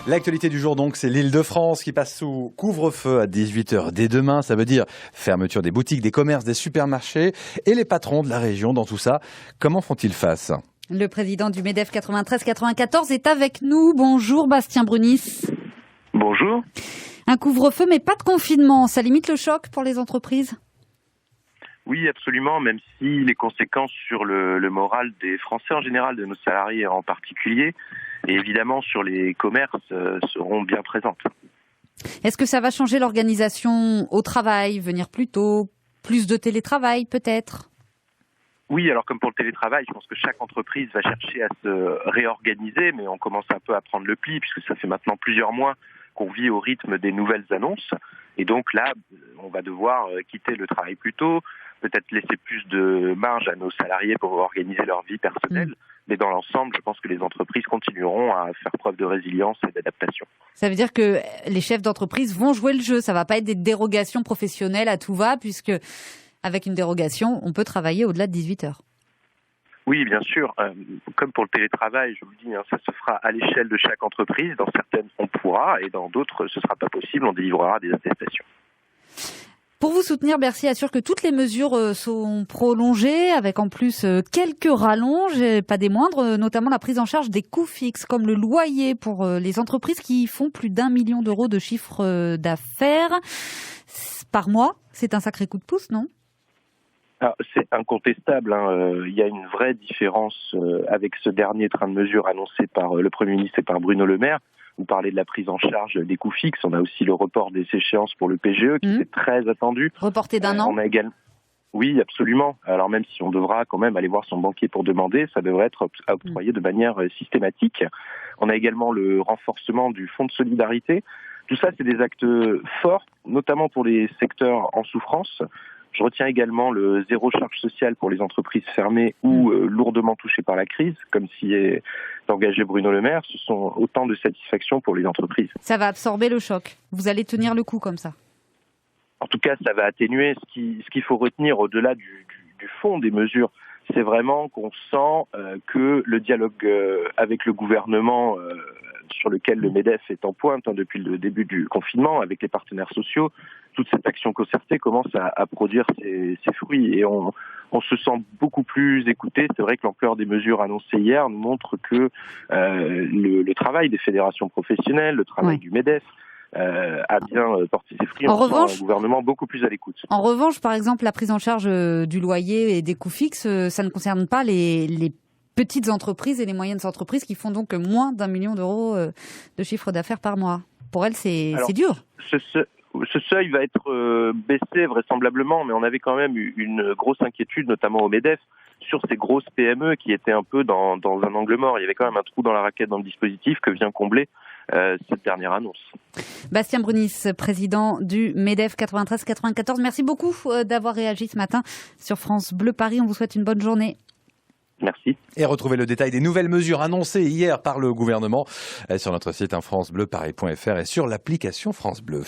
L'actualité du jour, donc, c'est l'Île-de-France qui passe sous couvre-feu à 18h dès demain. Ça veut dire fermeture des boutiques, des commerces, des supermarchés. Et les patrons de la région, dans tout ça, comment font-ils face ? Le président du MEDEF 93-94 est avec nous. Bonjour Bastien Brunis. Bonjour. Un couvre-feu, mais pas de confinement. Ça limite le choc pour les entreprises ? Oui, absolument, même si les conséquences sur le moral des Français en général, de nos salariés en particulier, et évidemment sur les commerces, seront bien présentes. Est-ce que ça va changer l'organisation au travail, venir plus tôt, plus de télétravail peut-être ? Oui, alors comme pour le télétravail, je pense que chaque entreprise va chercher à se réorganiser, mais on commence un peu à prendre le pli, puisque ça fait maintenant plusieurs mois qu'on vit au rythme des nouvelles annonces. Et donc là, on va devoir quitter le travail plus tôt, peut-être laisser plus de marge à nos salariés pour organiser leur vie personnelle. Mais dans l'ensemble, je pense que les entreprises continueront à faire preuve de résilience et d'adaptation. Ça veut dire que les chefs d'entreprise vont jouer le jeu. Ça ne va pas être des dérogations professionnelles à tout va, puisque avec une dérogation, on peut travailler au-delà de 18h. Oui, bien sûr. Comme pour le télétravail, je vous le dis, ça se fera à l'échelle de chaque entreprise. Dans certaines, on pourra, et dans d'autres, ce ne sera pas possible. On délivrera des attestations. Pour vous soutenir, Bercy assure que toutes les mesures sont prolongées, avec en plus quelques rallonges, et pas des moindres, notamment la prise en charge des coûts fixes, comme le loyer pour les entreprises qui font plus d'1 million d'euros de chiffre d'affaires par mois. C'est un sacré coup de pouce, non ? Alors, c'est incontestable. Il y a une vraie différence avec ce dernier train de mesures annoncé par le Premier ministre et par Bruno Le Maire. Vous parlez de la prise en charge des coûts fixes. On a aussi le report des échéances pour le PGE qui est très attendu. Reporté d'un an. On a également... Oui, absolument. Alors même si on devra quand même aller voir son banquier pour demander, ça devrait être octroyé de manière systématique. On a également le renforcement du fonds de solidarité. Tout ça, c'est des actes forts, notamment pour les secteurs en souffrance. Je retiens également le zéro charge sociale pour les entreprises fermées ou lourdement touchées par la crise, comme s'y est engagé Bruno Le Maire. Ce sont autant de satisfactions pour les entreprises. Ça va absorber le choc. Vous allez tenir le coup comme ça. En tout cas, ça va atténuer. Ce qu'il faut retenir au-delà du fond des mesures, c'est vraiment qu'on sent que le dialogue avec le gouvernement, sur lequel le MEDEF est en pointe depuis le début du confinement, avec les partenaires sociaux, toute cette action concertée commence à produire ses fruits et on se sent beaucoup plus écouté. C'est vrai que l'ampleur des mesures annoncées hier nous montre que le travail des fédérations professionnelles, le travail du MEDEF, a bien porté ses fruits. On sent un gouvernement beaucoup plus à l'écoute. En revanche, par exemple, la prise en charge du loyer et des coûts fixes, ça ne concerne pas les petites entreprises et les moyennes entreprises qui font donc moins d'1 million d'euros de chiffre d'affaires par mois. Pour elles, c'est dur. Ce seuil va être baissé vraisemblablement, mais on avait quand même une grosse inquiétude, notamment au MEDEF, sur ces grosses PME qui étaient un peu dans un angle mort. Il y avait quand même un trou dans la raquette dans le dispositif que vient combler cette dernière annonce. Bastien Brunis, président du MEDEF 93-94. Merci beaucoup d'avoir réagi ce matin sur France Bleu Paris. On vous souhaite une bonne journée. Merci. Et retrouvez le détail des nouvelles mesures annoncées hier par le gouvernement sur notre site francebleuparis.fr et sur l'application France Bleu.